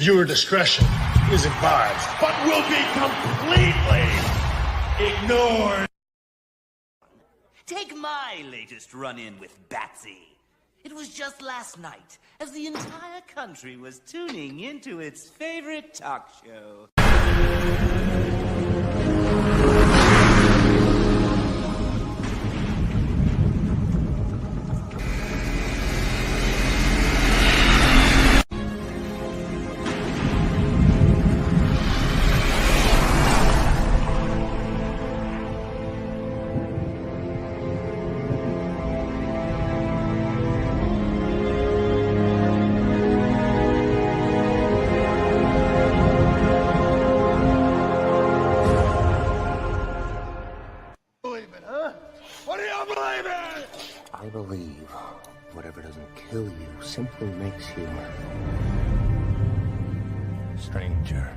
Viewer discretion is advised. But will be completely ignored. Take my latest run-in with Batsy. It was just last night, as the entire country was tuning into its favorite talk show. I believe whatever doesn't kill you simply makes you stranger.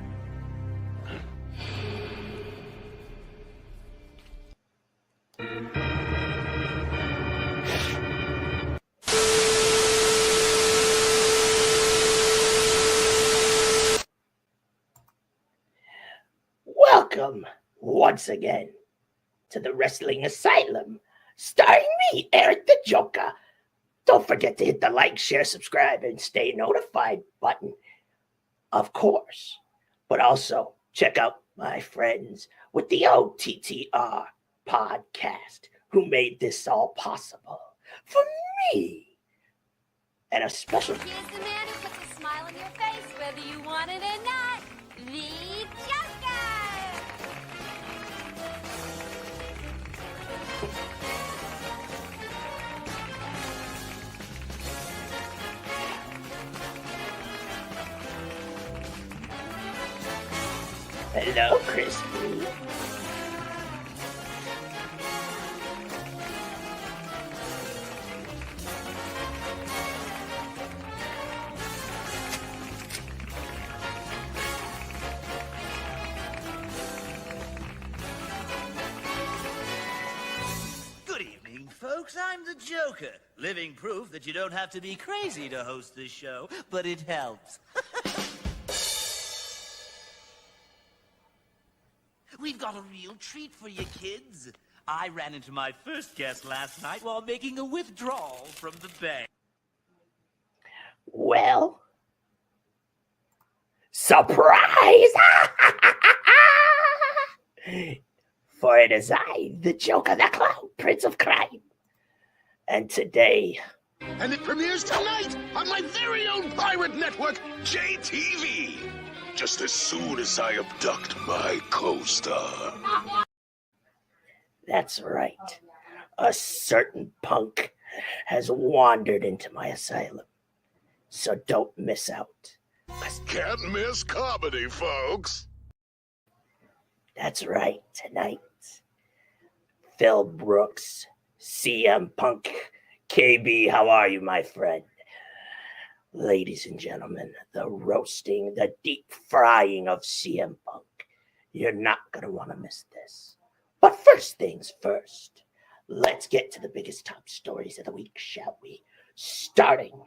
Welcome once again to the Wrestling Asylum, starring me, Eric the Joker. Don't forget to hit the like, share, subscribe, and stay notified button, of course. But also check out my friends with the OTTR podcast who made this all possible for me. And a special... Here's the man who puts a smile on your face, whether you want it or not. The Joker! Hello, Crispy. Good evening, folks. I'm the Joker. Living proof that you don't have to be crazy to host this show, but it helps. We've got a real treat for you kids. I ran into my first guest last night while making a withdrawal from the bank. Well, surprise! For it is I, the Joker, the Clown, Prince of Crime. And today... And it premieres tonight on my very own pirate network, JTV. Just as soon as I abduct my co-star. That's right. A certain punk has wandered into my asylum. So don't miss out. Can't miss comedy, folks. That's right. Tonight, Phil Brooks, CM Punk, KB, how are you, my friend? Ladies and gentlemen, the roasting, the deep frying of CM Punk. You're not going to want to miss this. But first things first, let's get to the biggest top stories of the week, shall we? Starting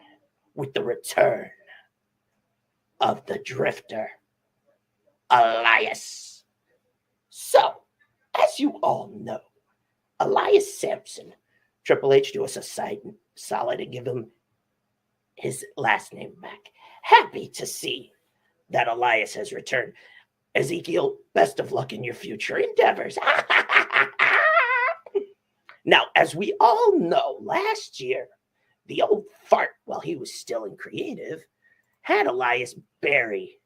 with the return of the Drifter, Elias. So, as you all know, Elias Sampson, Triple H do us a solid and give him his last name back. Happy to see that Elias has returned. Ezekiel, best of luck in your future endeavors. Now, as we all know, last year, the old fart, while he was still in creative, had Elias bury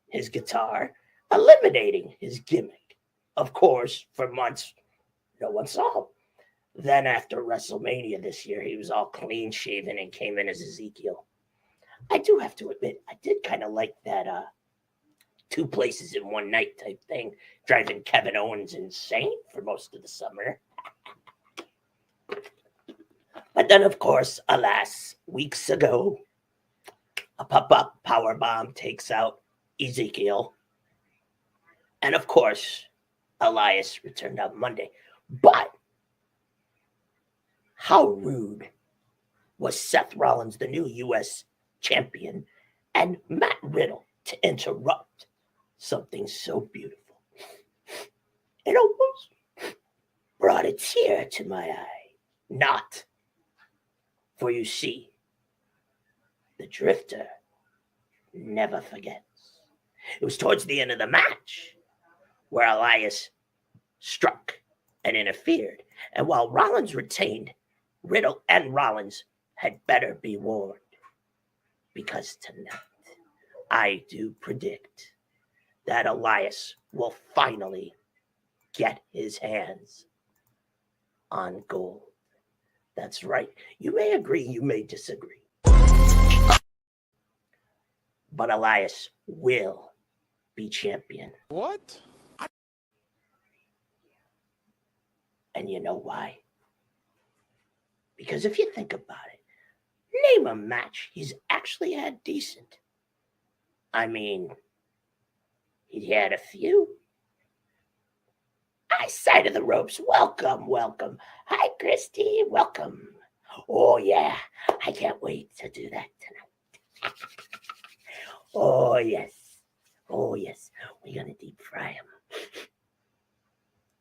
his guitar, eliminating his gimmick. Of course, for months, no one saw him. Then after WrestleMania this year, he was all clean shaven and came in as Ezekiel. I do have to admit, I did kind of like that two places in one night type thing, driving Kevin Owens insane for most of the summer. But then, of course, alas, weeks ago, a pop-up powerbomb takes out Ezekiel. And of course, Elias returned on Monday. But how rude was Seth Rollins, the new U.S. champion, and Matt Riddle to interrupt something so beautiful. It almost brought a tear to my eye. Not, for you see, the Drifter never forgets. It was towards the end of the match where Elias struck and interfered. And while Rollins retained, Riddle and Rollins had better be warned. Because tonight, I do predict that Elias will finally get his hands on gold. That's right. You may agree, you may disagree. But Elias will be champion. What? And you know why? Because if you think about it, name a match he's actually had decent. I mean, he had a few. Side of the ropes. Welcome, welcome. Hi, Christy. Welcome. Oh, yeah. I can't wait to do that tonight. Oh, yes. Oh, yes. We're going to deep fry him.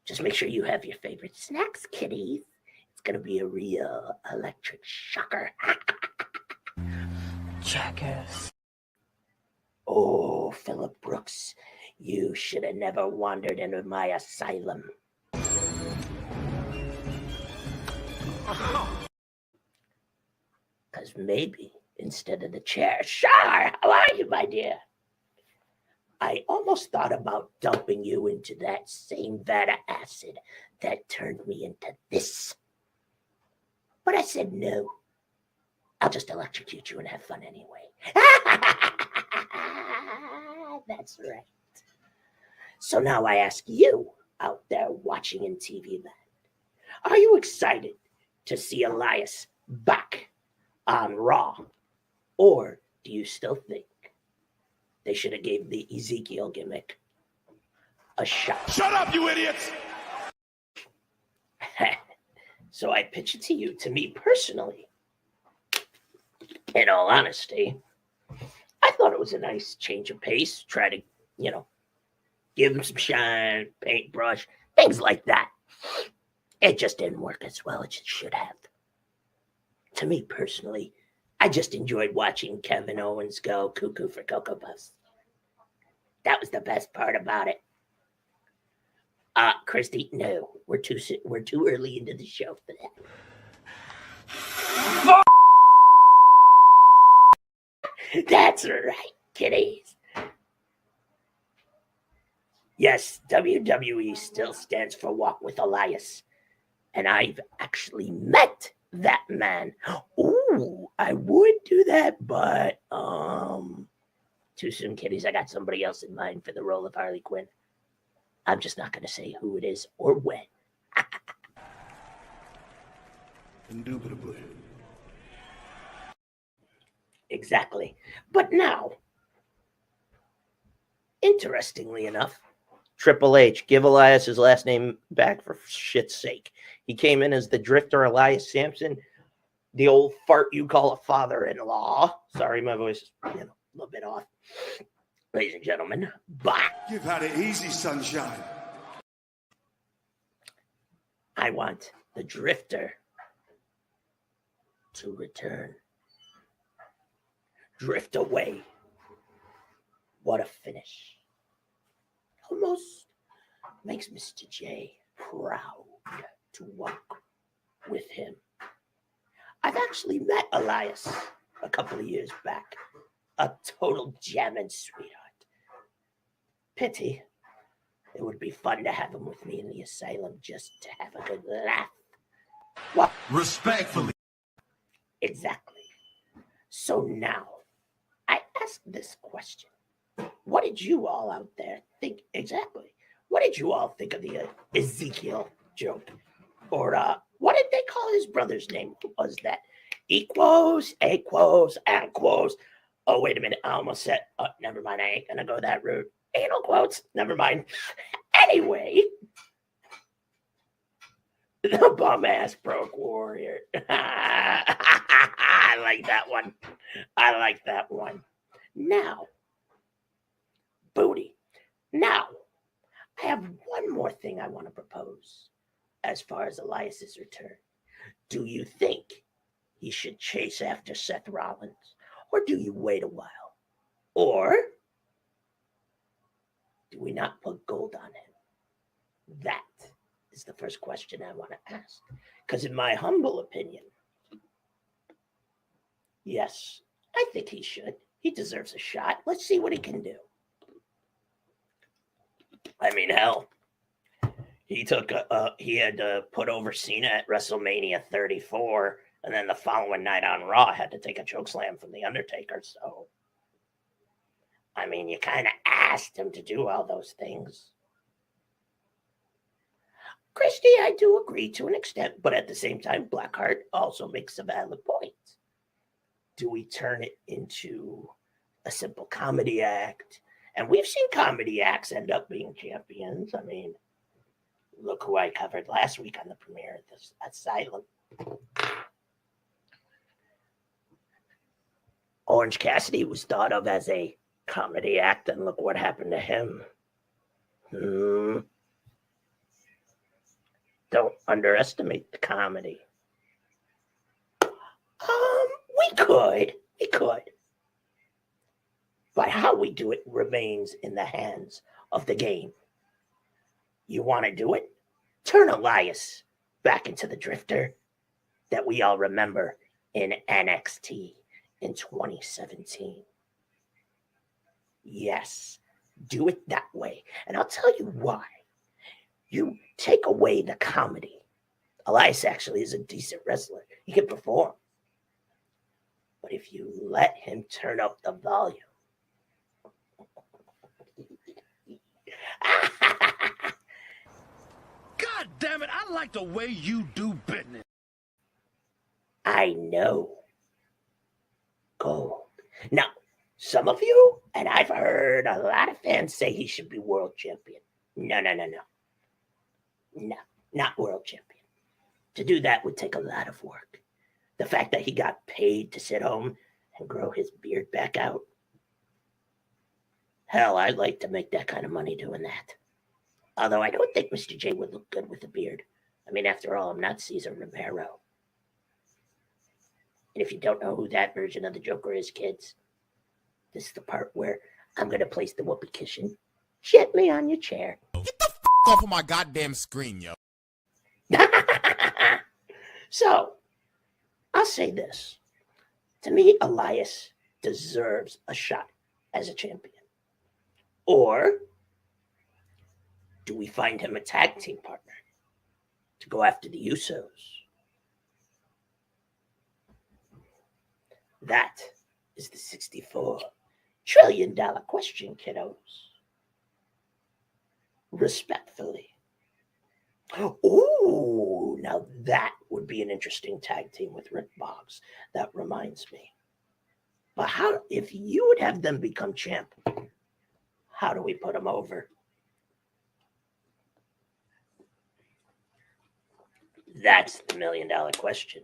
Just make sure you have your favorite snacks, kitties. It's going to be a real electric shocker. Jackass. Oh, Philip Brooks, you should have never wandered into my asylum. Because maybe instead of the chair, sure, how are you, my dear? I almost thought about dumping you into that same vat of acid that turned me into this. But I said no. I'll just electrocute you and have fun anyway. That's right. So now I ask you out there watching in TV land, are you excited to see Elias back on Raw? Or do you still think they should have gave the Ezekiel gimmick a shot? Shut up, you idiots! So I pitch it to you, to me personally. In all honesty, I thought it was a nice change of pace. Try to, give him some shine, paintbrush, things like that. It just didn't work as well as it should have. To me personally, I just enjoyed watching Kevin Owens go cuckoo for Cocoa Puffs. That was the best part about it. Christy, no, we're too early into the show for that. That's right, kiddies. Yes, WWE still stands for Walk with Elias. And I've actually met that man. Ooh, I would do that, but too soon, kiddies. I got somebody else in mind for the role of Harley Quinn. I'm just not going to say who it is or when. Indubitably. Exactly. But now, interestingly enough, Triple H, give Elias his last name back for shit's sake. He came in as the Drifter Elias Sampson, the old fart you call a father-in-law. Sorry, my voice is a little bit off. Ladies and gentlemen, bye. You've had it easy, sunshine. I want the Drifter to return. Drift away. What a finish. Almost makes Mr. J proud to walk with him. I've actually met Elias a couple of years back. A total jammin' sweetheart. Pity. It would be fun to have him with me in the asylum just to have a good laugh. What? Respectfully. Exactly. So now, I ask this question. What did you all out there think exactly? What did you all think of the Ezekiel joke? Or what did they call his brother's name? What was that? Equos, aquos, anquos. Oh, wait a minute. I almost said, never mind. I ain't going to go that route. Anal quotes. Never mind. Anyway, the bum-ass broke warrior. I like that one. Now, Booty. Now, I have one more thing I want to propose as far as Elias's return. Do you think he should chase after Seth Rollins, or do you wait a while? Or do we not put gold on him? That is the first question I want to ask. Because in my humble opinion, yes, I think he should. He deserves a shot. Let's see what he can do. I mean, hell, he had to put over Cena at WrestleMania 34, and then the following night on Raw had to take a chokeslam from The Undertaker. So, I mean, you kind of asked him to do all those things. Christy, I do agree to an extent, but at the same time, Blackheart also makes a valid point. Do we turn it into a simple comedy act? And we've seen comedy acts end up being champions. I mean, look who I covered last week on the premiere of this Asylum. Orange Cassidy was thought of as a comedy act, and look what happened to him. Don't underestimate the comedy. We could. But how we do it remains in the hands of the game. You want to do it? Turn Elias back into the Drifter that we all remember in NXT in 2017. Yes, do it that way. And I'll tell you why. You take away the comedy. Elias actually is a decent wrestler. He can perform. But if you let him turn up the volume, God damn it, I like the way you do business. I know. Gold. Now, some of you, and I've heard a lot of fans say he should be world champion. No. No, not world champion. To do that would take a lot of work. The fact that he got paid to sit home and grow his beard back out. Hell, I'd like to make that kind of money doing that. Although I don't think Mr. J would look good with a beard. I mean, after all, I'm not Cesar Romero. And if you don't know who that version of the Joker is, kids, this is the part where I'm going to place the whoopee cushion gently on your chair. Get the f*** off of my goddamn screen, yo. So, I'll say this. To me, Elias deserves a shot as a champion. Or do we find him a tag team partner to go after the Usos? That is the $64 trillion question, kiddos. Respectfully. Oh, now that would be an interesting tag team with Rick Boggs. That reminds me. But how, if you would have them become champ, how do we put them over? That's the $1 million question.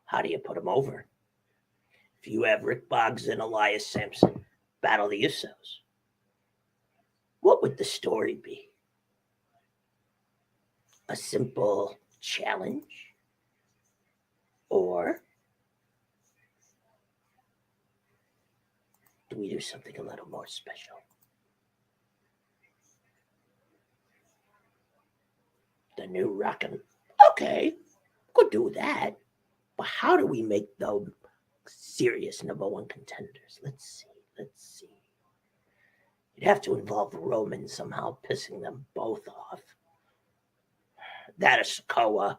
How do you put them over? If you have Rick Boggs and Elias Sampson battle the Usos, what would the story be? A simple challenge? Or do we do something a little more special? The new rockin'. Okay, could do that. But how do we make them serious number one contenders? Let's see. You'd have to involve Roman somehow, pissing them both off. That is Sokoa.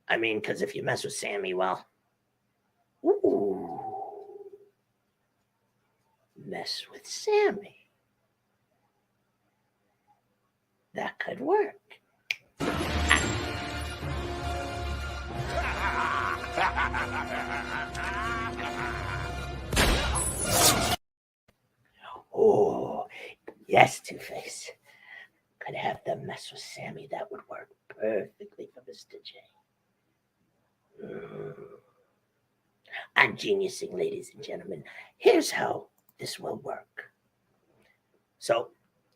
I mean, because if you mess with Sammy, well, mess with Sammy. That could work. Oh, yes, Two-Face. Could have them mess with Sammy. That would work perfectly for Mr. J. I'm geniusing, ladies and gentlemen. Here's how this will work. So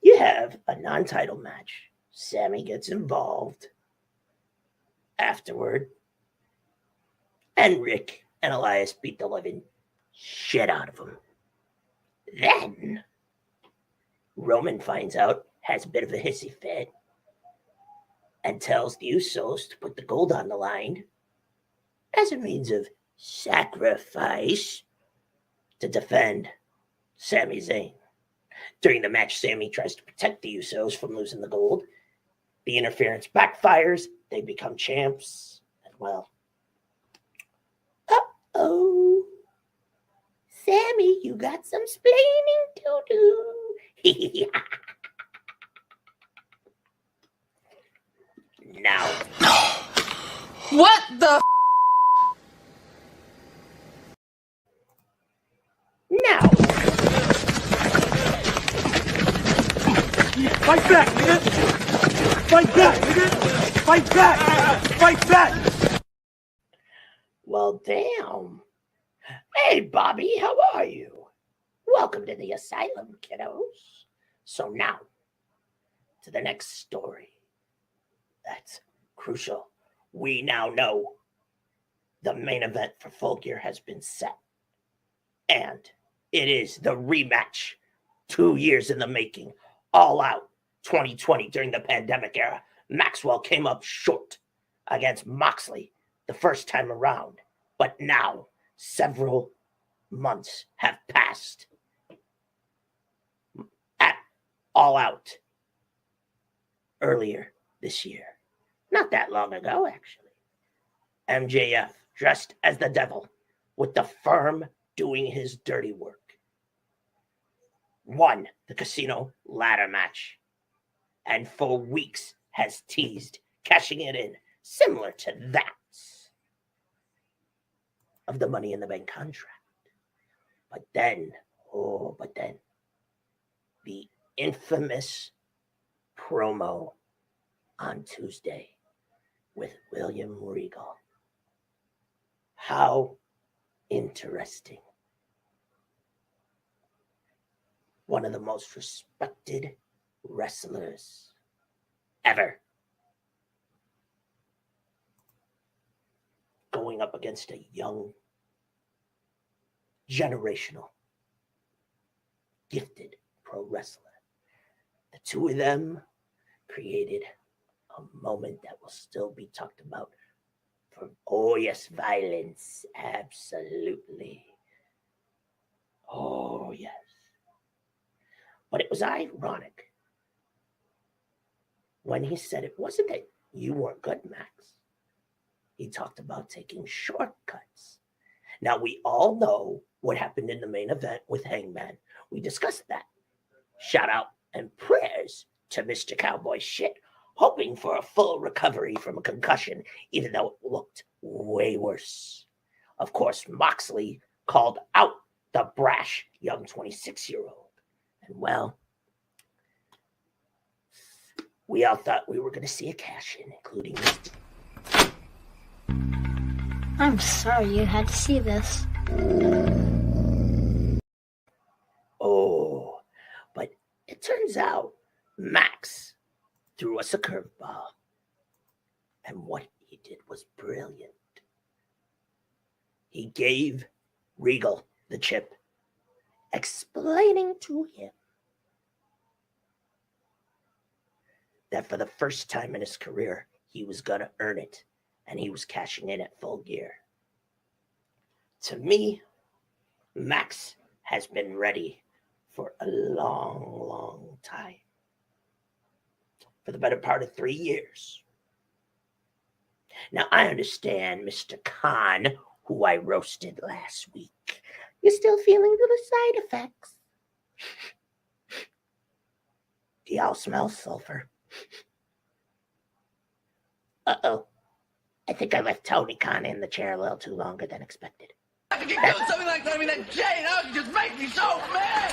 you have a non-title match. Sammy gets involved afterward. And Rick and Elias beat the living shit out of him. Then Roman finds out, has a bit of a hissy fit, and tells the Usos to put the gold on the line as a means of sacrifice to defend Sami Zayn. During the match, Sami tries to protect the Usos from losing the gold. The interference backfires. They become champs. And well, uh-oh. Sammy, you got some splaining to do. Now. What the Now. Fight back, nigga! Fight back, nigga! Fight back! Fight back! Well, damn. Hey, Bobby, how are you? Welcome to the Asylum, kiddos. So now, to the next story. That's crucial. We now know the main event for Full Gear has been set. And it is the rematch, 2 years in the making, All Out 2020 during the pandemic era. Maxwell came up short against Moxley the first time around. But now, several months have passed at All Out earlier this year. Not that long ago, actually. MJF dressed as the devil with the Firm doing his dirty work. Won the casino ladder match. And for weeks has teased cashing it in, similar to that of the Money in the Bank contract. But then, the infamous promo on Tuesday with William Regal. How interesting. One of the most respected wrestlers ever. Going up against a young, generational, gifted pro wrestler. The two of them created a moment that will still be talked about for, oh yes, violence, absolutely. Oh yes. But it was ironic when he said it wasn't that you weren't good, Max. He talked about taking shortcuts. Now, we all know what happened in the main event with Hangman. We discussed that. Shout out and prayers to Mr. Cowboy Shit, hoping for a full recovery from a concussion, even though it looked way worse. Of course, Moxley called out the brash young 26-year-old. And well, we all thought we were going to see a cash-in, including Mr. I'm sorry you had to see this. Oh, but it turns out Max threw us a curveball. And what he did was brilliant. He gave Regal the chip, explaining to him that for the first time in his career, he was going to earn it. And he was cashing in at Full Gear. To me, Max has been ready for a long, long time. For the better part of 3 years. Now, I understand Mr. Khan, who I roasted last week. You're still feeling the side effects. Do y'all smell sulfur? Uh-oh. I think I left Tony Khan in the chair a little too longer than expected. I could do something like that? I mean, that Jane, that would just make me so mad!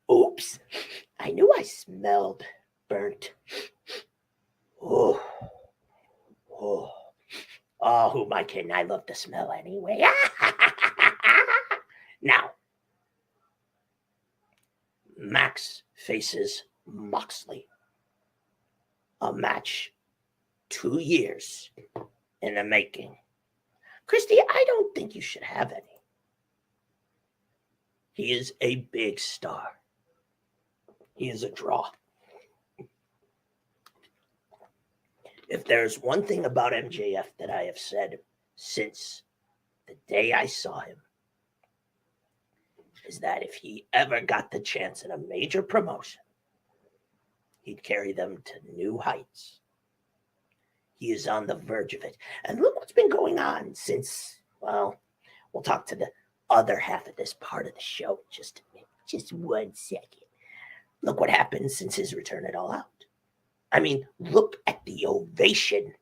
Oops. I knew I smelled burnt. Oh. Oh, who am I kidding? I love the smell anyway. Now, Max faces Moxley. A match 2 years in the making. Christy, I don't think you should have any. He is a big star. He is a draw. If there's one thing about MJF that I have said since the day I saw him, is that if he ever got the chance in a major promotion, he'd carry them to new heights. He is on the verge of it. And look what's been going on since, well, we'll talk to the other half of this part of the show just a minute. Just 1 second. Look what happened since his return at All Out. I mean, look at the ovation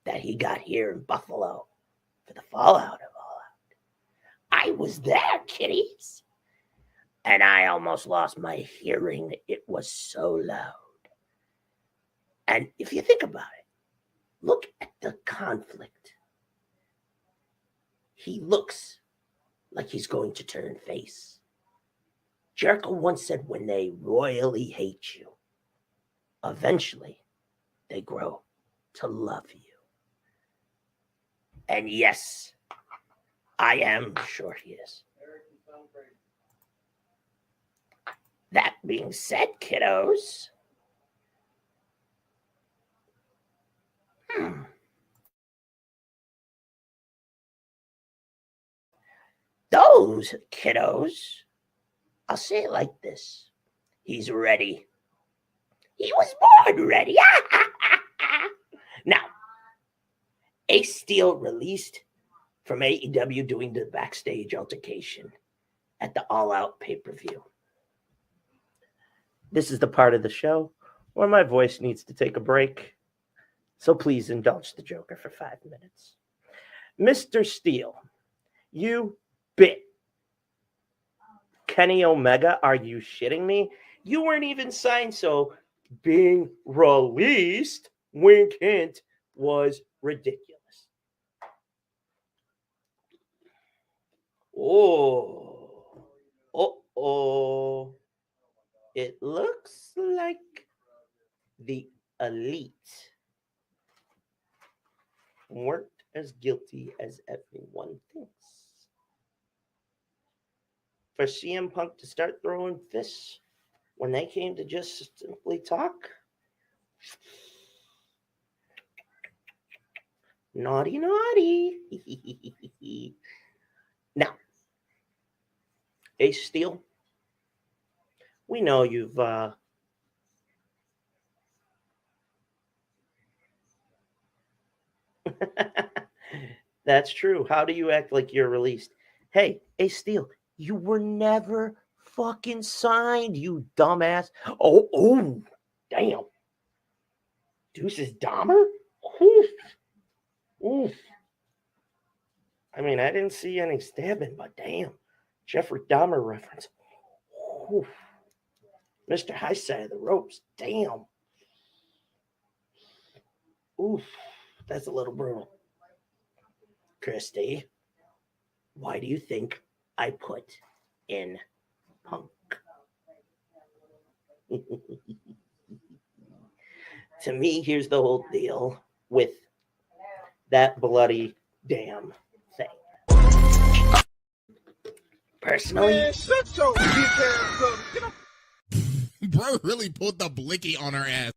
that he got here in Buffalo for the fallout of All Out. I was there, kiddies. And I almost lost my hearing. It was so loud. And if you think about it, look at the conflict. He looks like he's going to turn face. Jericho once said, when they royally hate you, eventually they grow to love you. And yes, I am sure he is. That being said, kiddos, those kiddos, I'll say it like this. He's ready. He was born ready. Now, Ace Steel released from AEW doing the backstage altercation at the All Out pay-per-view. This is the part of the show where my voice needs to take a break. So please indulge the Joker for 5 minutes. Mr. Steele, you bit Kenny Omega. Are you shitting me? You weren't even signed, so being released, wink hint, was ridiculous. Oh. It looks like the Elite weren't as guilty as everyone thinks. For CM Punk to start throwing fists when they came to just simply talk, naughty. Now, Ace Steel, we know you've that's true. How do you act like you're released? Hey, Ace Steel, you were never fucking signed, you dumbass. Oh, damn. Deuce's Dahmer? Oof. I mean, I didn't see any stabbing, but damn. Jeffrey Dahmer reference. Oof. Mr. High Side of the Ropes. Damn. Oof. That's a little brutal. Christy, why do you think I put in Punk? To me, here's the whole deal with that bloody damn thing. Personally, Man, shut your bitch ass up. Get up. Bro really pulled the blicky on her ass.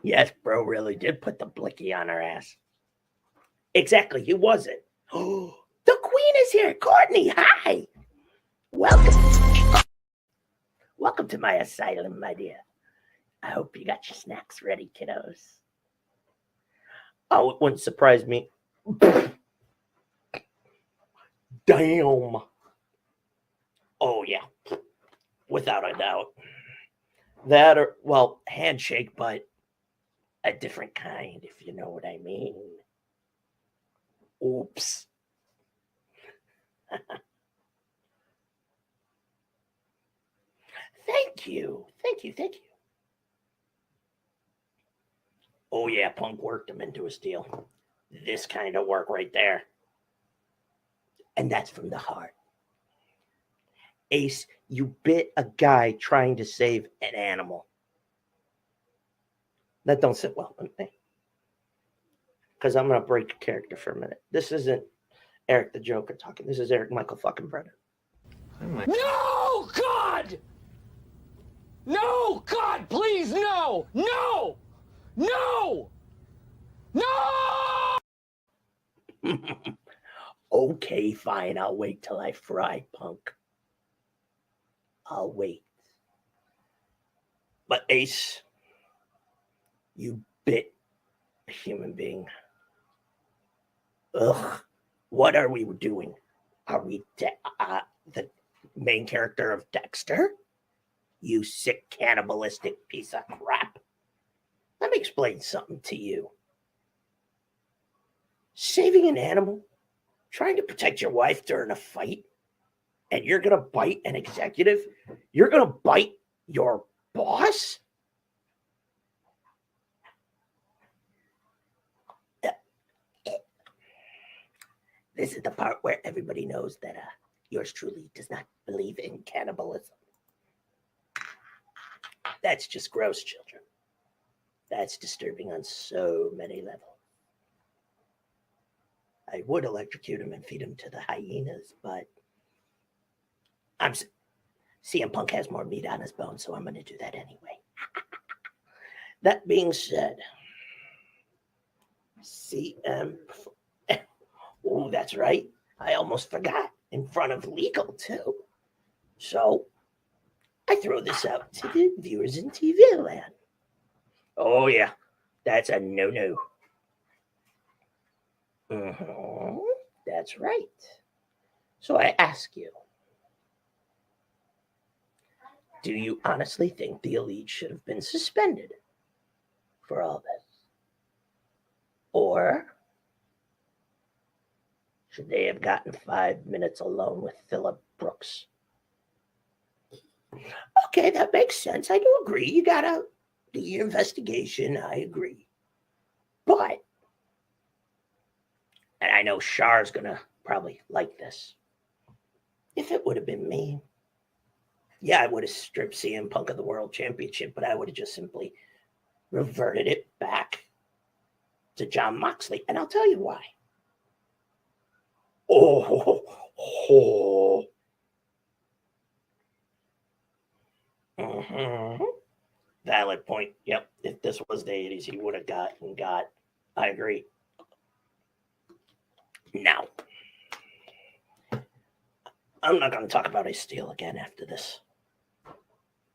yes, bro really did put the blicky on her ass. Exactly, who was it? Oh, the queen is here. Courtney, hi. Welcome to my asylum, my dear. I hope you got your snacks ready, kiddos. Oh, it wouldn't surprise me. Damn. Oh, yeah. Without a doubt. That or, well, handshake, but a different kind, if you know what I mean. Oops. Thank you. Oh, yeah, Punk worked him into his deal. This kind of work right there. And that's from the heart. Ace, you bit a guy trying to save an animal. That don't sit well with me. Because I'm going to break character for a minute. This isn't Eric the Joker talking. This is Eric Michael fucking Brennan. No, God! No, God, please, no! No! No! No! Okay, fine. I'll wait till I fry, Punk. I'll wait. But Ace, you bit a human being. Ugh. What are we doing? Are we the main character of Dexter? You sick cannibalistic piece of crap. Let me explain something to you. Saving an animal, trying to protect your wife during a fight, and you're going to bite an executive? You're going to bite your boss? This is the part where everybody knows that yours truly does not believe in cannibalism. That's just gross, children. That's disturbing on so many levels. I would electrocute him and feed him to the hyenas, but CM Punk has more meat on his bones, so I'm going to do that anyway. That being said, CM... Oh, that's right. I almost forgot. In front of legal, too. So, I throw this out to the viewers in TV land. Oh, yeah. That's a no-no. That's right. So I ask you, do you honestly think the Elite should have been suspended for all this? Or should they have gotten 5 minutes alone with Phillip Brooks? Okay, that makes sense. I do agree. You gotta do your investigation. I agree. But, and I know Char's gonna probably like this. If it would have been me, yeah, I would have stripped CM Punk of the World Championship, but I would have just simply reverted it back to Jon Moxley. And I'll tell you why. Valid point. Yep. If this was the 80s, he would have got. I agree. Now, I'm not going to talk about Ace Steel again after this,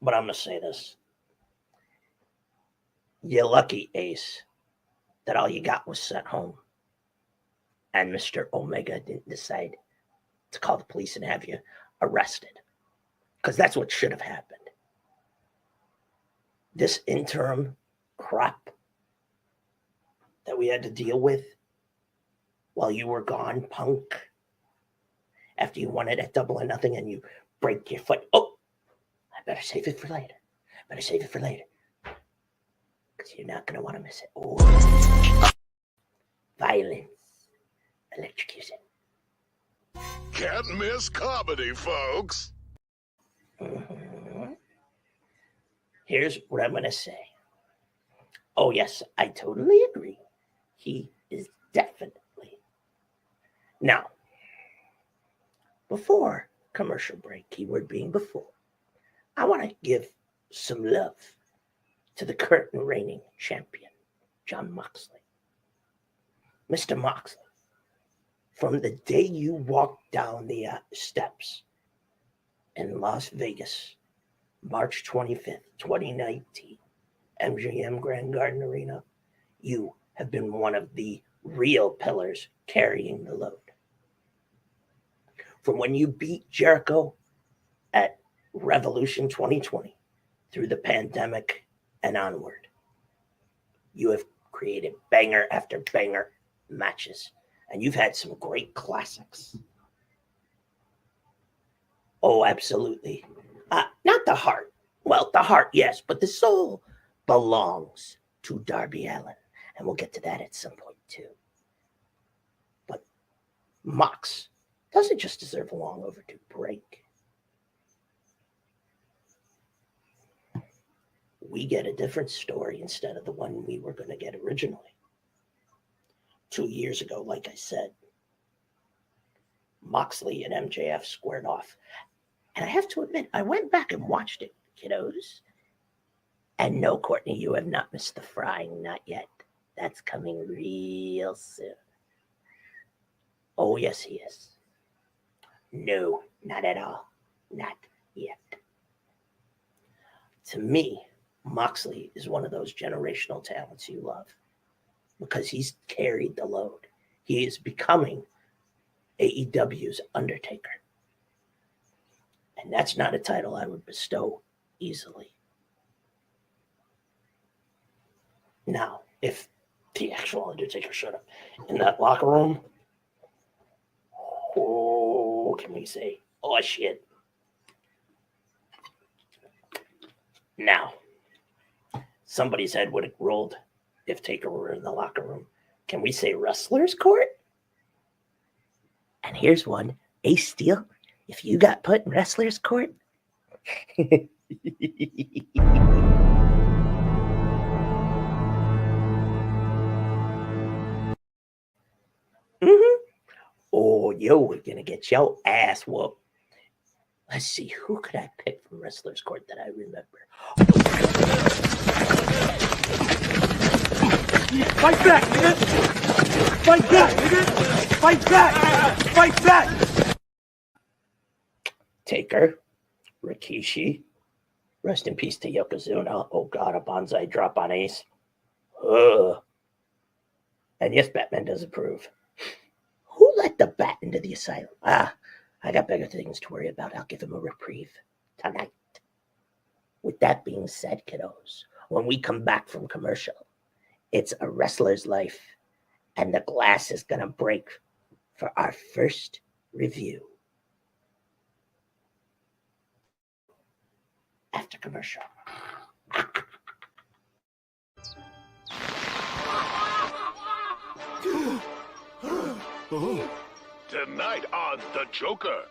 but I'm going to say this. You're lucky, Ace, that all you got was sent home. And Mr. Omega didn't decide to call the police and have you arrested. Because that's what should have happened. This interim crap that we had to deal with while you were gone, Punk, after you won it at Double or Nothing and you break your foot. Oh, I better save it for later. Because you're not going to want to miss it. Oh, violence. Electrocution. Can't miss comedy, folks. Here's what I'm going to say. Oh, yes, I totally agree. He is definitely. Now, before commercial break, keyword being before, I want to give some love to the current reigning champion, Jon Moxley. Mr. Moxley, from the day you walked down the steps in Las Vegas, March 25th, 2019, MGM Grand Garden Arena, you have been one of the real pillars carrying the load. From when you beat Jericho at Revolution 2020 through the pandemic and onward, you have created banger after banger matches, and you've had some great classics. Oh, absolutely. Not the heart. Well, the heart, yes, but the soul belongs to Darby Allin. and we'll get to that at some point too. But Mox doesn't just deserve a long overdue break. We get a different story instead of the one we were going to get originally. 2 years ago, like I said, Moxley and MJF squared off. And I have to admit, I went back and watched it, kiddos. And no, Courtney, you have not missed the frying, not yet. That's coming real soon. Oh, yes, he is. No, not at all. Not yet. To me, Moxley is one of those generational talents you love because he's carried the load. He is becoming AEW's Undertaker. And that's not a title I would bestow easily. Now, if the actual Undertaker showed up in that locker room, oh, can we say, oh, shit. Now, somebody's head would have rolled if Taker were in the locker room. Can we say wrestler's court? And here's one. Ace Steel, if you got put in wrestler's court. Oh, yo, we're going to get your ass whooped. Let's see, who could I pick from wrestler's court that I remember? Fight back, nigga! Fight back, nigga! Fight back! Fight back! Taker, Rikishi, rest in peace to Yokozuna. Oh God, a bonsai drop on Ace. Ugh. And yes, Batman does approve. Who let the bat into the asylum? I got bigger things to worry about. I'll give him a reprieve tonight. With that being said, kiddos, when we come back from commercial, it's a wrestler's life, and the glass is going to break for our first review. After commercial. Tonight on The Joker,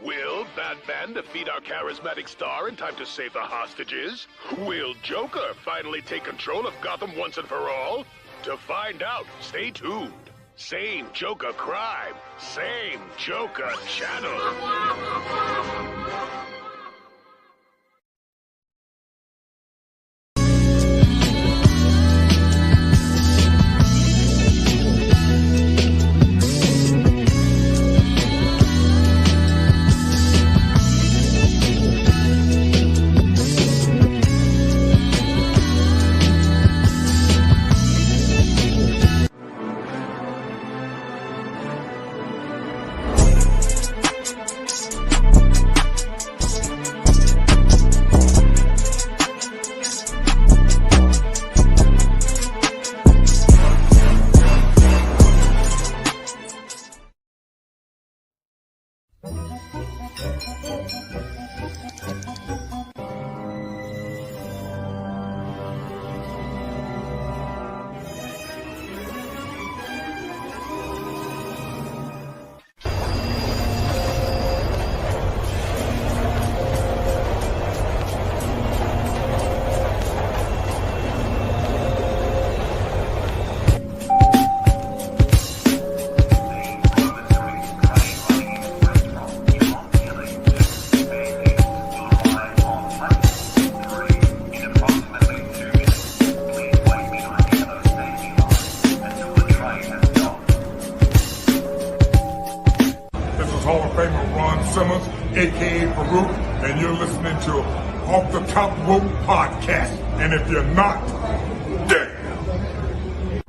will Batman defeat our charismatic star in time to save the hostages? Will Joker finally take control of Gotham once and for all? To find out, stay tuned. Same Joker crime, same Joker channel. aka Farouk, and you're listening to Off the Top Rope Podcast. And if you're not, damn.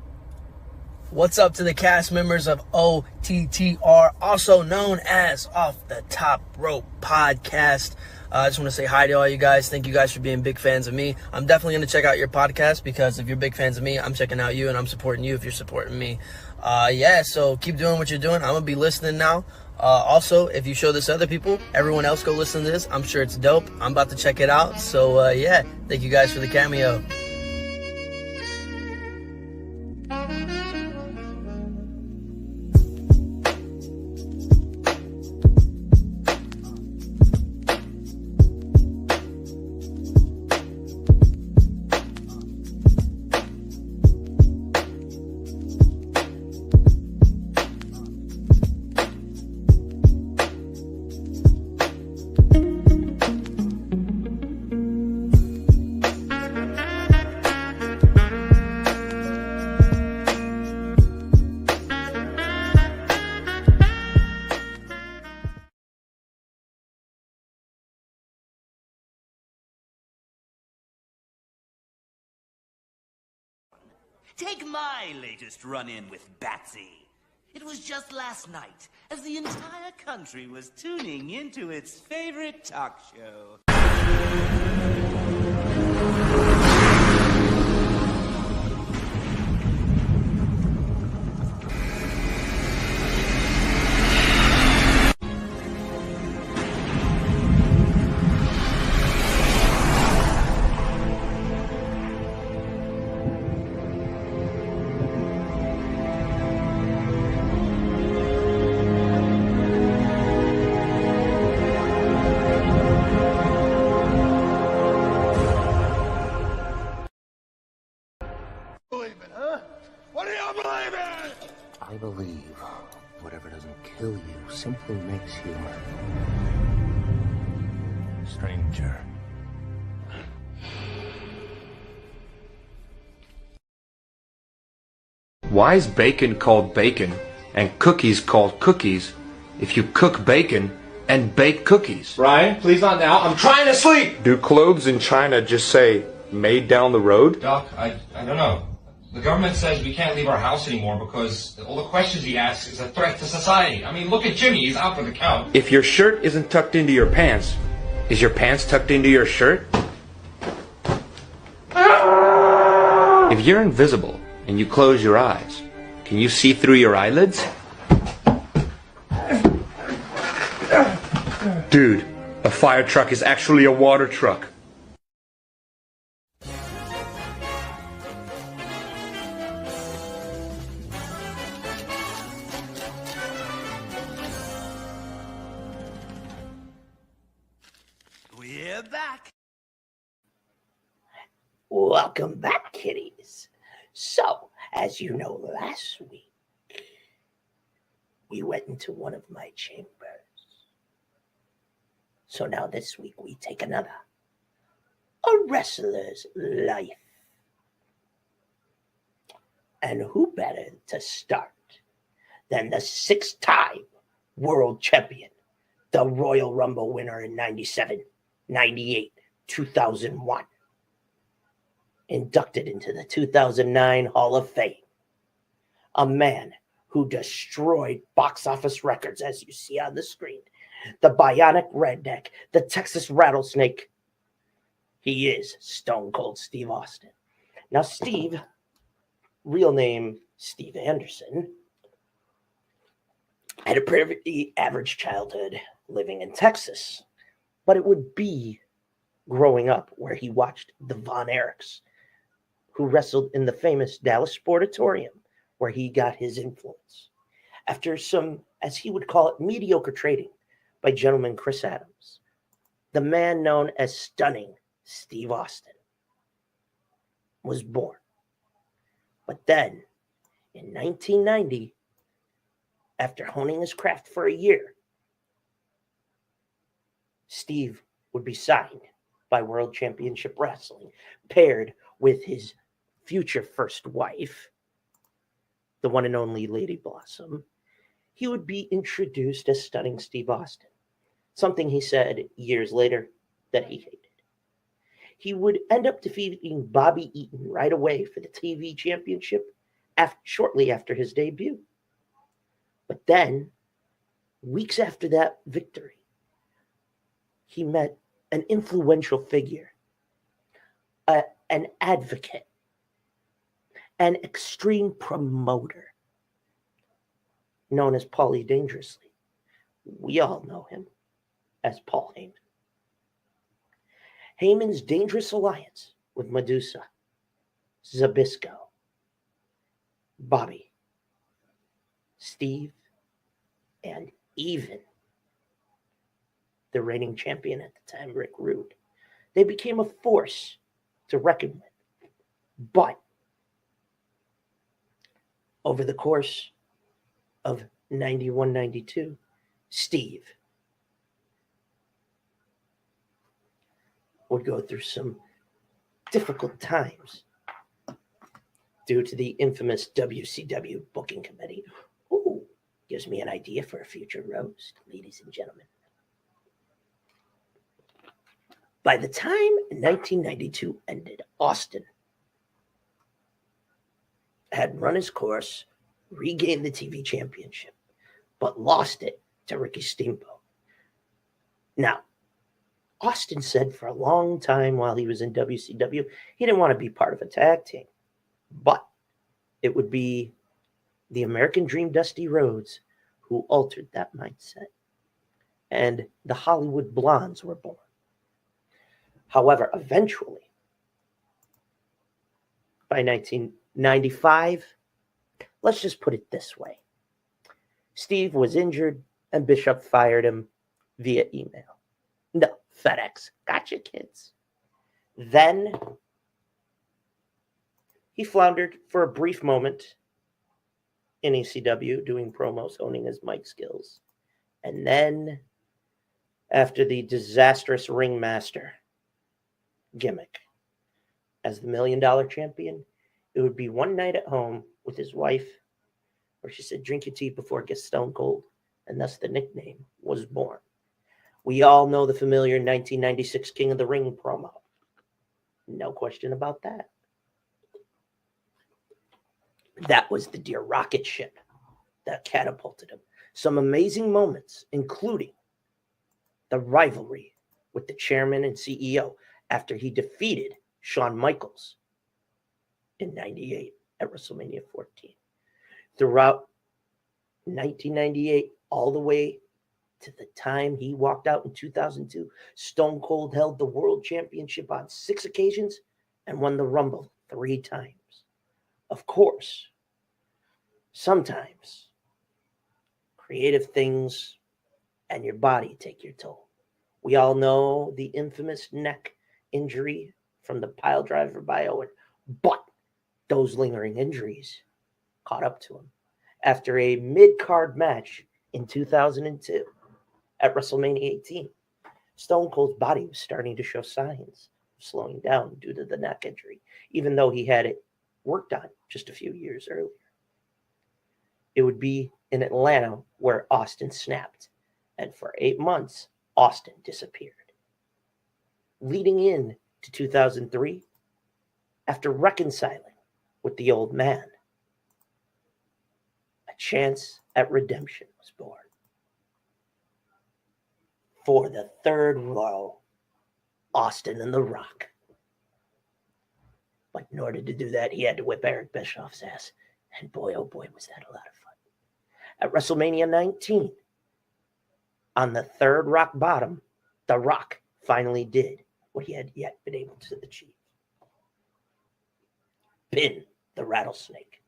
What's up to the cast members of OTTR, also known as Off the Top Rope Podcast. I just want to say hi to all you guys. Thank you guys for being big fans of me. I'm definitely going to check out your podcast because if you're big fans of me, I'm checking out you and I'm supporting you if you're supporting me. So keep doing what you're doing. I'm going to be listening now. Also, if you show this to other people, everyone else go listen to this. I'm sure it's dope. I'm about to check it out. So, thank you guys for the cameo. Take my latest run-in with Batsy. It was just last night, as the entire country was tuning into its favorite talk show. I believe whatever doesn't kill you simply makes you stranger. Why is bacon called bacon and cookies called cookies if you cook bacon and bake cookies? Ryan, please not now. I'm trying to sleep! Do clothes in China just say made down the road? Doc, I don't know. The government says we can't leave our house anymore because all the questions he asks is a threat to society. I mean, look at Jimmy. He's out for the count. If your shirt isn't tucked into your pants, is your pants tucked into your shirt? If you're invisible and you close your eyes, can you see through your eyelids? Dude, a fire truck is actually a water truck. We're back. Welcome back, kiddies. So, as you know, last week, we went into one of my chambers. So now this week, we take another. A wrestler's life. And who better to start than the 6-time world champion, the Royal Rumble winner in 97, 98, 2001. Inducted into the 2009 Hall of Fame. A man who destroyed box office records, as you see on the screen. The Bionic Redneck, the Texas Rattlesnake. He is Stone Cold Steve Austin. Now, Steve, real name Steve Anderson, had a pretty average childhood living in Texas, but it would be growing up where he watched the Von Erichs, who wrestled in the famous Dallas Sportatorium, where he got his influence. After some, as he would call it, mediocre trading by gentleman Chris Adams, the man known as Stunning Steve Austin was born. But then, in 1990, after honing his craft for a year, Steve would be signed by World Championship Wrestling, paired with his future first wife, the one and only Lady Blossom. He would be introduced as Stunning Steve Austin, something he said years later that he hated. He would end up defeating Bobby Eaton right away for the TV championship shortly after his debut. But then, weeks after that victory, he met an influential figure, an advocate, an extreme promoter known as Paulie Dangerously. We all know him as Paul Heyman. Heyman's dangerous alliance with Medusa, Zbyszko, Bobby, Steve, and even the reigning champion at the time, Rick Rude. They became a force to reckon with. But over the course of 91, 92, Steve would go through some difficult times due to the infamous WCW booking committee. Ooh, gives me an idea for a future roast, ladies and gentlemen. By the time 1992 ended, Austin had run his course, regained the TV championship, but lost it to Ricky Steamboat. Now, Austin said for a long time while he was in WCW, he didn't want to be part of a tag team, but it would be the American Dream Dusty Rhodes who altered that mindset, and the Hollywood Blondes were born. However, eventually, by 1995, let's just put it this way. Steve was injured and Bishop fired him via email. No, FedEx. Gotcha, kids. Then he floundered for a brief moment in ECW, doing promos, honing his mic skills. And then, after the disastrous ringmaster gimmick as the $1 Million Champion, it would be one night at home with his wife where she said, drink your tea before it gets stone cold. And thus the nickname was born. We all know the familiar 1996 King of the Ring promo. No question about that. That was the dear rocket ship that catapulted him. Some amazing moments, including the rivalry with the chairman and CEO after he defeated Shawn Michaels in 98 at WrestleMania 14. Throughout 1998, all the way to the time he walked out in 2002, Stone Cold held the World Championship on 6 occasions and won the Rumble 3 times. Of course, sometimes creative things and your body take your toll. We all know the infamous neck injury from the pile driver by Owen, but those lingering injuries caught up to him. After a mid-card match in 2002 at WrestleMania 18, Stone Cold's body was starting to show signs of slowing down due to the neck injury, even though he had it worked on just a few years earlier. It would be in Atlanta where Austin snapped, and for 8 months, Austin disappeared. Leading in to 2003, after reconciling with the old man, a chance at redemption was born. For the third Royal, Austin and The Rock. But in order to do that, he had to whip Eric Bischoff's ass. And boy, oh boy, was that a lot of fun. At WrestleMania 19, on the third rock bottom, The Rock finally did what he had yet been able to achieve. Pin the Rattlesnake.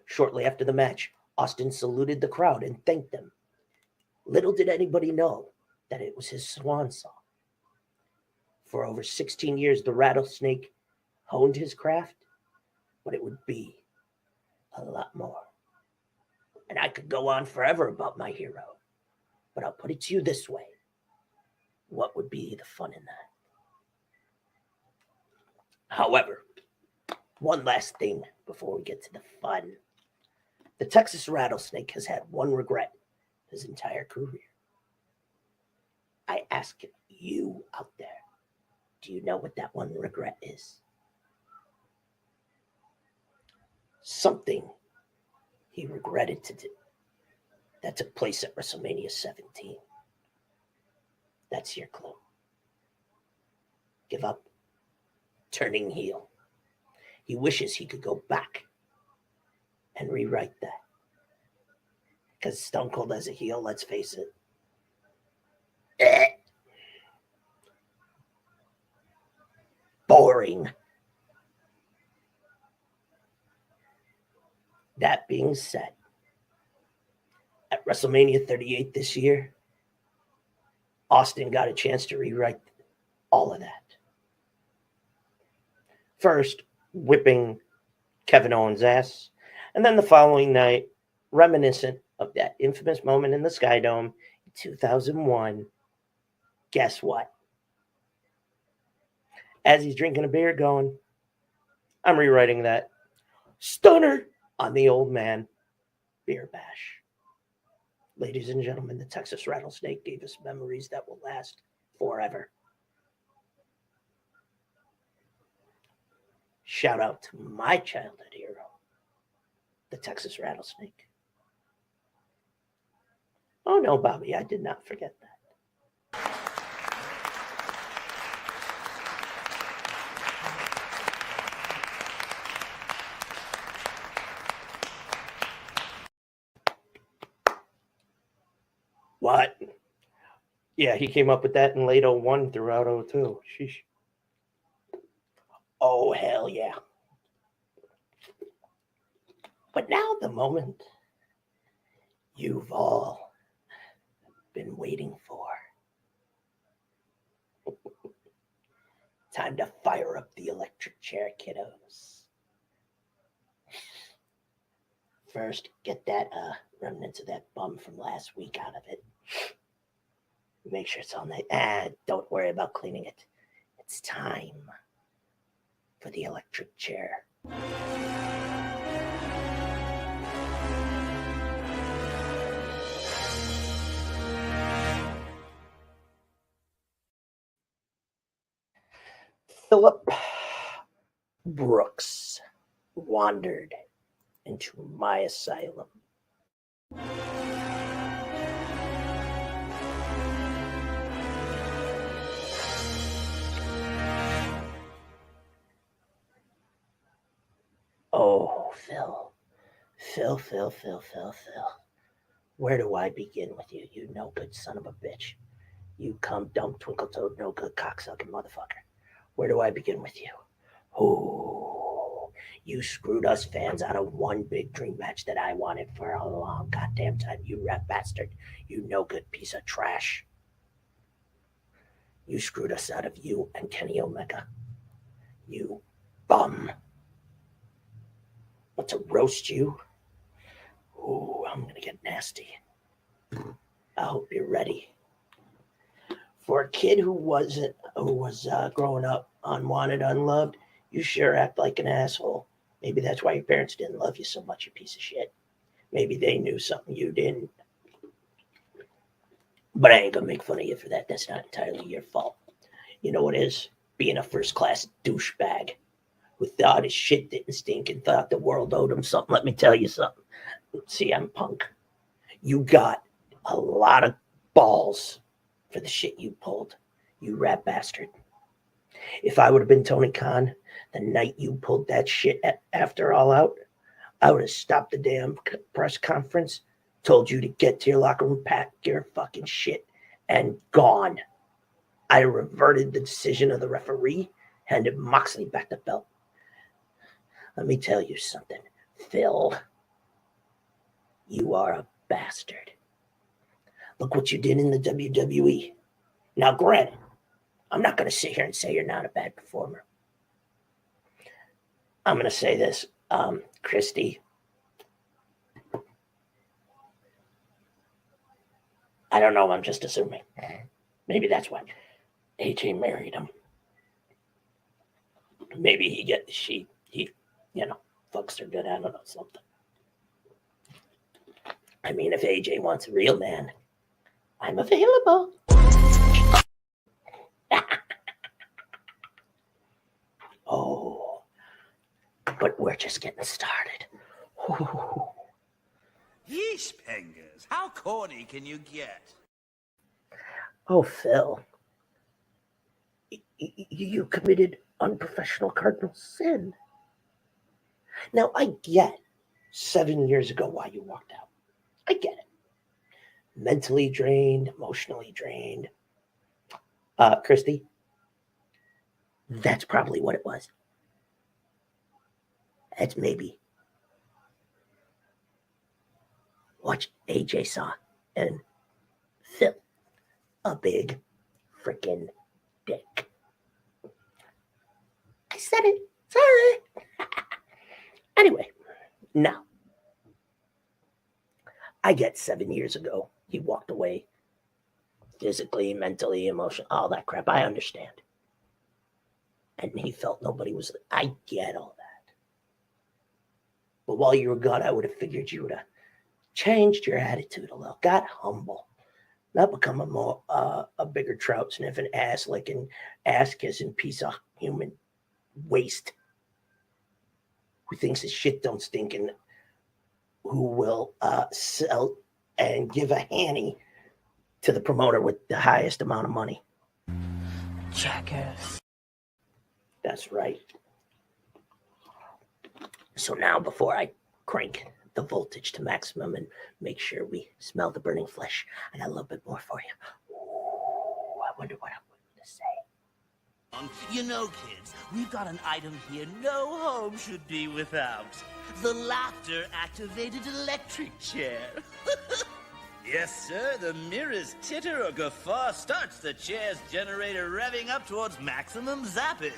Shortly after the match, Austin saluted the crowd and thanked them. Little did anybody know that it was his swan song. For over 16 years, the Rattlesnake honed his craft, but it would be a lot more. And I could go on forever about my hero, but I'll put it to you this way. What would be the fun in that? However, one last thing before we get to the fun. The Texas Rattlesnake has had one regret his entire career. I ask you out there, do you know what that one regret is? Something he regretted to do that took place at WrestleMania 17. That's your clue. Give up. Turning heel. He wishes he could go back and rewrite that. Because Stone Cold as a heel, let's face it. Boring. That being said, at WrestleMania 38 this year, Austin got a chance to rewrite all of that. First, whipping Kevin Owens' ass, and then the following night, reminiscent of that infamous moment in the Sky Dome in 2001, guess what? As he's drinking a beer going, I'm rewriting that stunner on the old man beer bash. Ladies and gentlemen, the Texas Rattlesnake gave us memories that will last forever. Shout out to my childhood hero, the Texas Rattlesnake. Oh no, Bobby, I did not forget that. What? Yeah, he came up with that in late 01 throughout 02. Sheesh. Oh, hell yeah. But now the moment you've all been waiting for. Time to fire up the electric chair, kiddos. First, get that remnants of that bum from last week out of it. Make sure it's all nice. Don't worry about cleaning it. It's time for the electric chair. Philip Brooks wandered into my asylum. Oh, Phil. Phil. Where do I begin with you, you no good son of a bitch? You cum dumb twinkle toed no good cocksucking motherfucker. Where do I begin with you? Oh, you screwed us fans out of one big dream match that I wanted for a long goddamn time, you rat bastard. You no good piece of trash. You screwed us out of you and Kenny Omega. You bum. Want to roast you? Ooh, I'm gonna get nasty. I hope you're ready. For a kid who was growing up unwanted, unloved, you sure act like an asshole. Maybe that's why your parents didn't love you so much, you piece of shit. Maybe they knew something you didn't. But I ain't gonna make fun of you for that. That's not entirely your fault. You know what it is? Being a first-class douchebag who thought his shit didn't stink and thought the world owed him something. Let me tell you something. CM Punk, you got a lot of balls for the shit you pulled, you rat bastard. If I would have been Tony Khan the night you pulled that shit after All Out, I would have stopped the damn press conference, told you to get to your locker room, pack your fucking shit, and gone. I reverted the decision of the referee, handed Moxley back the belt. Let me tell you something, Phil. You are a bastard. Look what you did in the WWE. Now, granted, I'm not going to sit here and say you're not a bad performer. I'm going to say this, Christy. I don't know. I'm just assuming. Maybe that's why AJ married him. Maybe he fucks her good. I don't know, something. I mean, if AJ wants a real man, I'm available. Oh, but we're just getting started. Yeesh, Pengers, how corny can you get? Oh, Phil. You committed unprofessional cardinal sin. Now, I get 7 years ago why you walked out. I get it. Mentally drained, emotionally drained. Christy, that's probably what it was. That's maybe what AJ saw. And Phil, a big freaking dick. I said it. Sorry. Anyway, now, I get 7 years ago, he walked away physically, mentally, emotionally, all that crap. I understand. And he felt nobody was. I get all that. But while you were gone, I would have figured you would have changed your attitude a little, got humble, not become a bigger trout sniffing, ass licking, ass kissing piece of human waste who thinks his shit don't stink and who will sell and give a hanny to the promoter with the highest amount of money. Jackass. That's right. So now, before I crank the voltage to maximum and make sure we smell the burning flesh, I got a little bit more for you. Ooh, I wonder what I'm going to say. You know, kids, we've got an item here no home should be without. The laughter-activated electric chair. Yes, sir, the merest titter or guffaw starts the chair's generator revving up towards maximum zappage.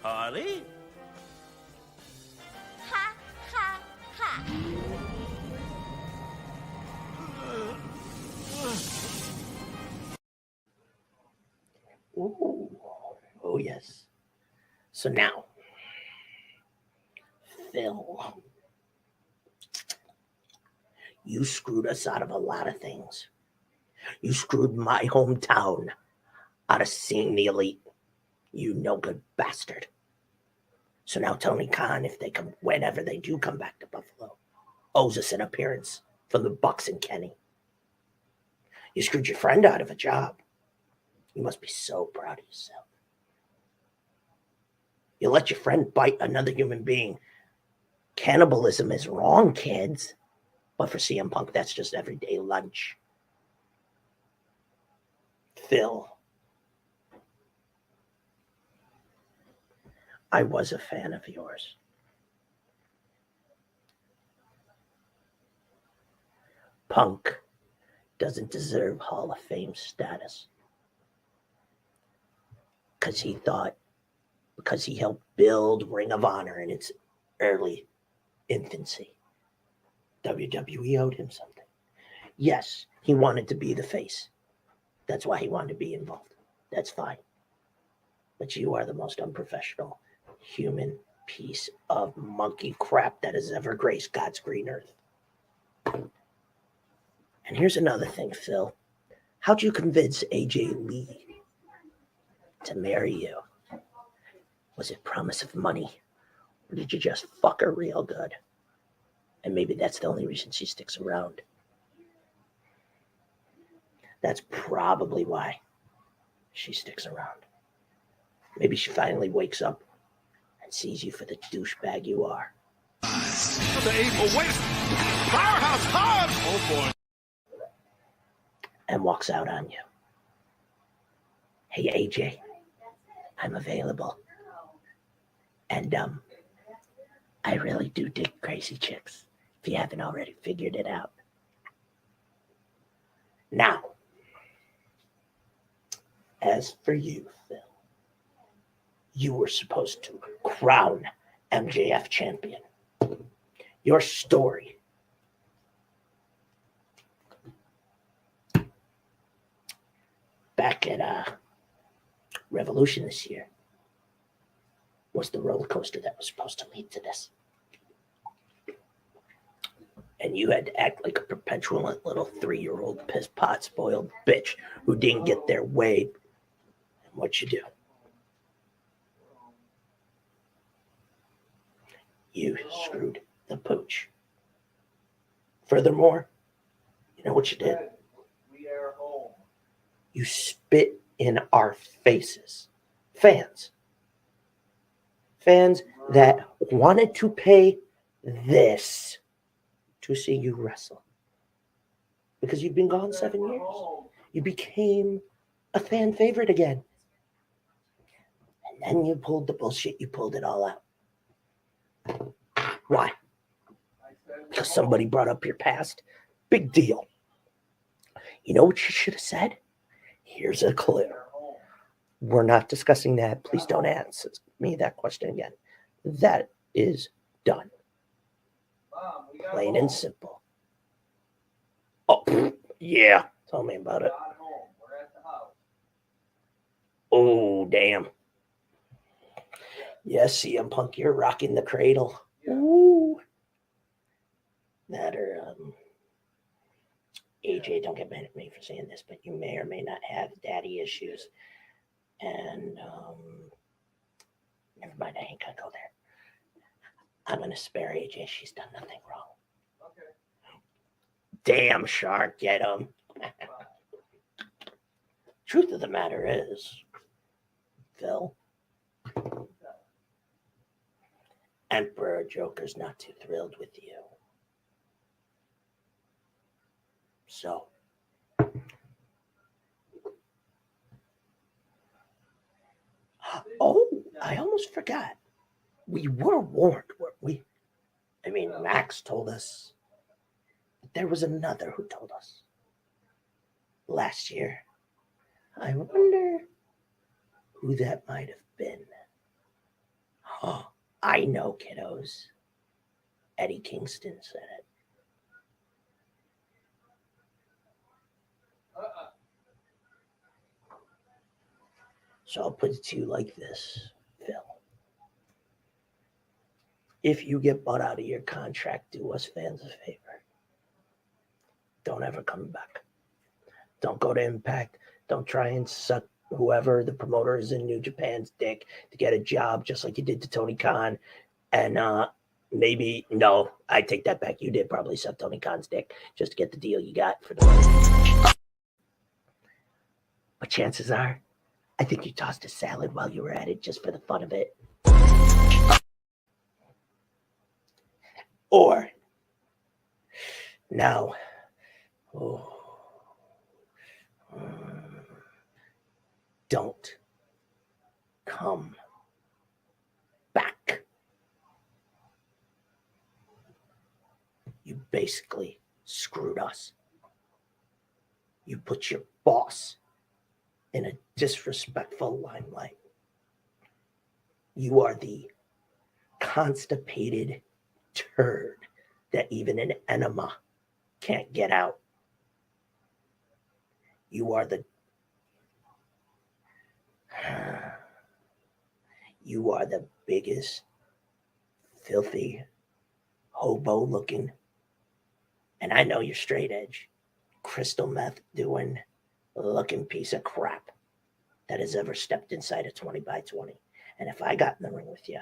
Harley? Ha, ha, ha. Ooh. Oh, yes. So now, Phil, you screwed us out of a lot of things. You screwed my hometown out of seeing the elite. You no good bastard. So now Tony Khan, if they come, whenever they do come back to Buffalo, owes us an appearance from the Bucks and Kenny. You screwed your friend out of a job. You must be so proud of yourself. You let your friend bite another human being. Cannibalism is wrong, kids. But for CM Punk, that's just everyday lunch. Phil, I was a fan of yours. Punk doesn't deserve Hall of Fame status because he helped build Ring of Honor in its early infancy. WWE owed him something. Yes, he wanted to be the face. That's why he wanted to be involved. That's fine. But you are the most unprofessional human piece of monkey crap that has ever graced God's green earth. And here's another thing, Phil. How'd you convince AJ Lee to marry you? Was it promise of money? Or did you just fuck her real good? And maybe that's the only reason she sticks around. That's probably why she sticks around. Maybe she finally wakes up and sees you for the douchebag you are. The evil west! Powerhouse Hobbs! Oh boy. And walks out on you. Hey, AJ, I'm available. And, I really do dig crazy chicks, if you haven't already figured it out. Now, as for you, Phil, you were supposed to crown MJF champion. Your story back at Revolution this year was the roller coaster that was supposed to lead to this. And you had to act like a perpetual little 3-year-old piss pot spoiled bitch who didn't get their way. And what you do? You screwed the pooch. Furthermore, you know what you did? You spit in our faces. Fans that wanted to pay this to see you wrestle. Because you've been gone 7 years. You became a fan favorite again. And then you pulled the bullshit. You pulled it all out. Why? Because somebody brought up your past? Big deal. You know what you should have said? Here's a clue. We're not discussing that. Please don't answer me that question again. That is done. Plain and simple. Oh, yeah. Tell me about it. Oh, damn. Yes, CM Punk, you're rocking the cradle. Ooh. That or AJ, don't get mad at me for saying this, but you may or may not have daddy issues. And never mind, I ain't gonna go there. I'm gonna spare AJ. She's done nothing wrong. damn shark get him. Truth of the matter is, Phil, Emperor Joker's not too thrilled with you. So, oh, I almost forgot. We were warned, weren't we? I mean, Max told us. But there was another who told us. Last year. I wonder who that might have been. Oh, I know, kiddos. Eddie Kingston said it. So I'll put it to you like this, Phil. If you get bought out of your contract, do us fans a favor. Don't ever come back. Don't go to Impact. Don't try and suck whoever the promoter is in New Japan's dick to get a job, just like you did to Tony Khan. And no, I take that back. You did probably suck Tony Khan's dick just to get the deal you got for the money. But chances are, I think you tossed a salad while you were at it just for the fun of it. Or, now, don't come back. You basically screwed us. You put your boss in a disrespectful limelight. You are the constipated turd that even an enema can't get out. You are the biggest filthy hobo looking, and I know you're straight edge, crystal meth doing looking piece of crap that has ever stepped inside a 20 by 20. And if I got in the ring with you,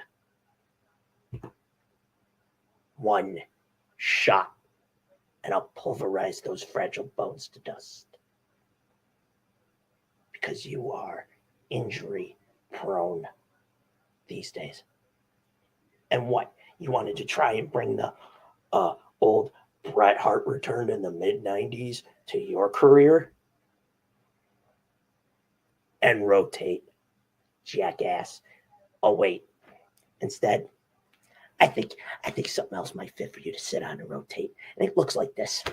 one shot and I'll pulverize those fragile bones to dust. Because you are injury prone these days. And what? You wanted to try and bring the old Bret Hart return in the mid-90s to your career? And rotate, jackass. Oh, wait. Instead, I think something else might fit for you to sit on and rotate. And it looks like this.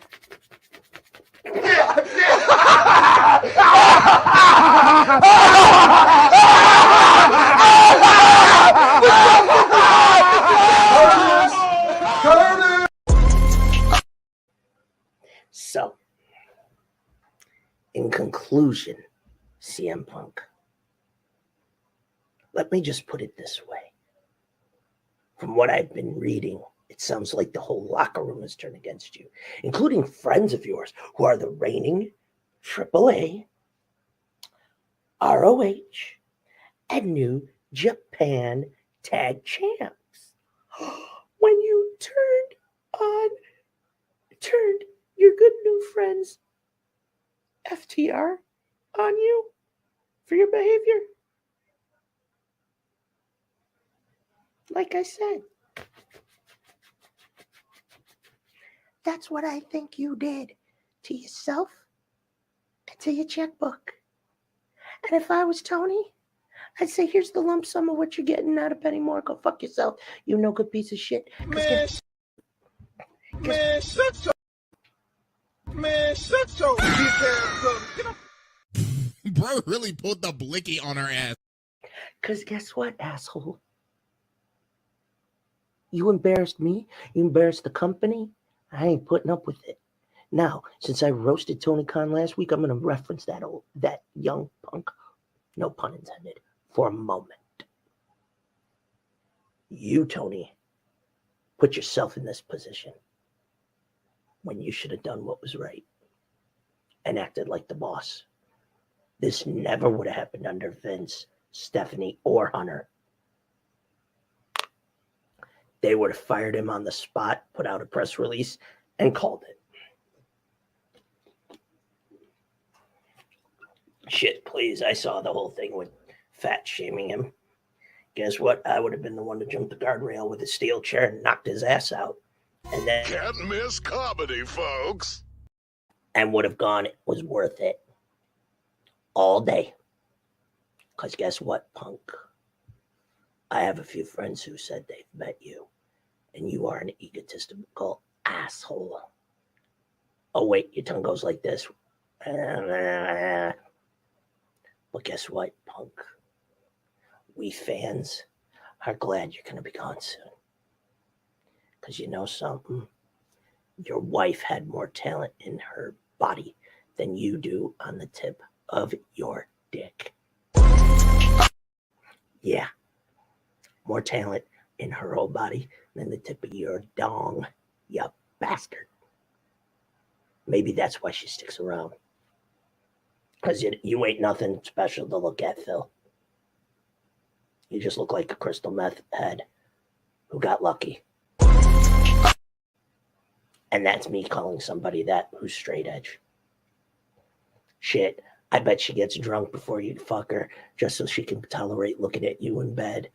So, in conclusion, CM Punk, let me just put it this way. From what I've been reading, it sounds like the whole locker room has turned against you, including friends of yours who are the reigning AAA, ROH, and New Japan Tag Champs. When you turned your good new friends FTR on you for your behavior. Like I said, that's what I think you did to yourself and to your checkbook. And if I was Tony, I'd say, here's the lump sum of what you're getting out of Penny Moore. Go fuck yourself, you no good piece of shit. Man, shut your bitch ass up. Bro really pulled the blicky on her ass. Because guess what, asshole? You embarrassed me. You embarrassed the company. I ain't putting up with it. Now, since I roasted Tony Khan last week, I'm going to reference that young punk, no pun intended, for a moment. You, Tony, put yourself in this position when you should have done what was right and acted like the boss. This never would have happened under Vince, Stephanie, or Hunter. They would have fired him on the spot, put out a press release, and called it. Shit, please. I saw the whole thing with fat shaming him. Guess what? I would have been the one to jump the guardrail with a steel chair and knocked his ass out. And then Can't miss comedy, folks. And would have gone, it was worth it. All day. Because guess what, punk? I have a few friends who said they've met you. And you are an egotistical asshole. Oh, wait, your tongue goes like this. But guess what, punk? We fans are glad you're going to be gone soon. Because you know something? Your wife had more talent in her body than you do on the tip of your dick. Yeah. More talent in her whole body than the tip of your dong, you bastard. Maybe that's why she sticks around. Because you ain't nothing special to look at, Phil. You just look like a crystal meth head who got lucky. And that's me calling somebody that who's straight edge. Shit, I bet she gets drunk before you'd fuck her just so she can tolerate looking at you in bed.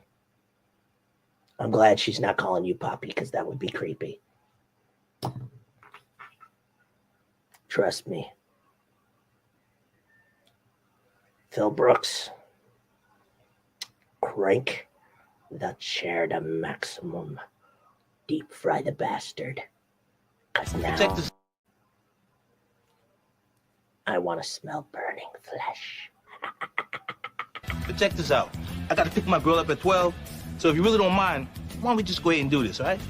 I'm glad she's not calling you Poppy because that would be creepy. Trust me. Phil Brooks, crank the chair to maximum. Deep fry the bastard. Because now I want to smell burning flesh. But check this out. I got to pick my girl up at 12. So if you really don't mind, why don't we just go ahead and do this, all right?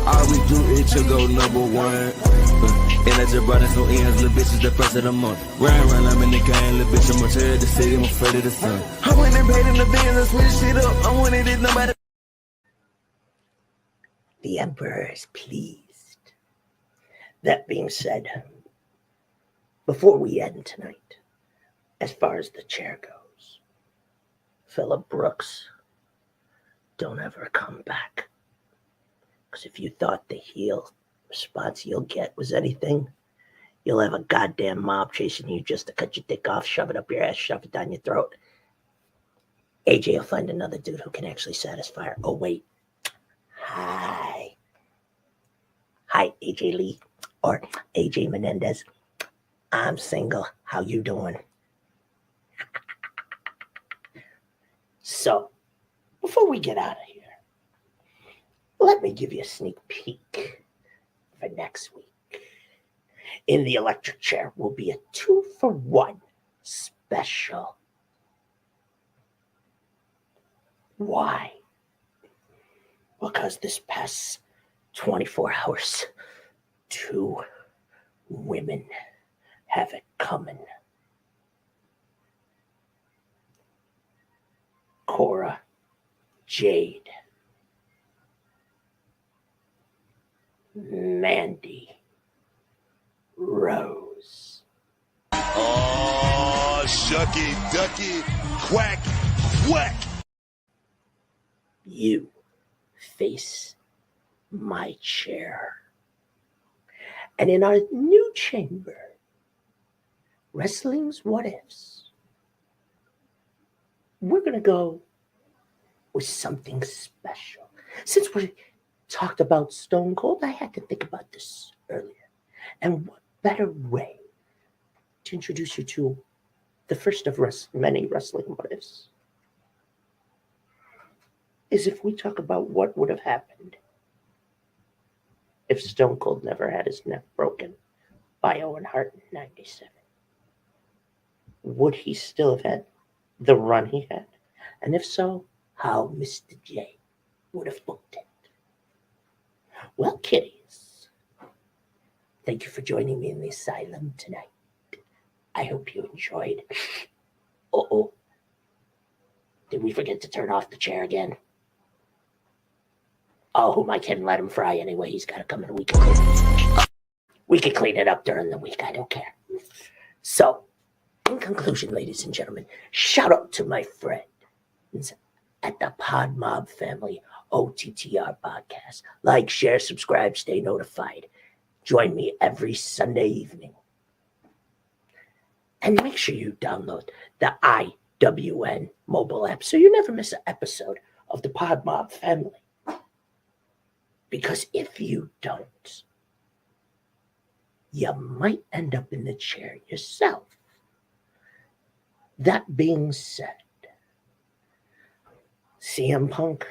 All we do is to go number one. And I just brought in some ends, little bitches, the first of the month. Ryan, I'm in the game, little bitch, I'm gonna tear the city, I'm afraid of the sun. I went and paid in the bins, I switched shit up, I wanted it, nobody. The Emperor is pleased. That being said, before we end tonight, as far as the chair goes, Philip Brooks, don't ever come back. Because if you thought the heel response you'll get was anything, you'll have a goddamn mob chasing you just to cut your dick off, shove it up your ass, shove it down your throat. AJ will find another dude who can actually satisfy her. Oh, wait. Hi, AJ Lee or AJ Menendez. I'm single. How you doing? So, before we get out of here, let me give you a sneak peek for next week. In the electric chair will be a 2-for-1 special. Why? Because this past 24 hours, 2 women have it coming. Cora Jade, Mandy Rose. Oh, shucky, ducky, quack, quack. You face my chair. And in our new chamber, Wrestling's What Ifs, we're going to go with something special. Since we talked about Stone Cold, I had to think about this earlier. And what better way to introduce you to the first of many Wrestling What Ifs is if we talk about what would have happened if Stone Cold never had his neck broken by Owen Hart in 97. Would he still have had the run he had? And if so, how Mr. J would have booked it. Well, kiddies, thank you for joining me in the asylum tonight. I hope you enjoyed. Uh-oh. Did we forget to turn off the chair again? Oh, who am I kidding? Let him fry anyway. He's got to come in a week. We can clean it up during the week. I don't care. So, in conclusion, ladies and gentlemen, shout out to my friends at the Pod Mob family OTTR podcast. Like, share, subscribe, stay notified. Join me every Sunday evening. And make sure you download the IWN mobile app so you never miss an episode of the Pod Mob family. Because if you don't, you might end up in the chair yourself. That being said, CM Punk,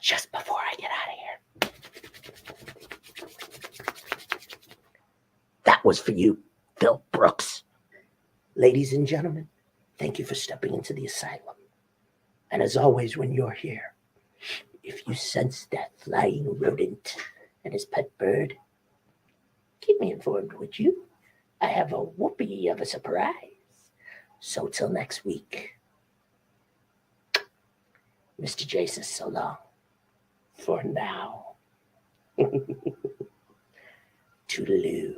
just before I get out of here, that was for you, Phil Brooks. Ladies and gentlemen, thank you for stepping into the asylum. And as always, when you're here, if you sense that flying rodent and his pet bird, keep me informed, would you? I have a whoopee of a surprise. So till next week, Mr. J says so long for now. Toodaloo.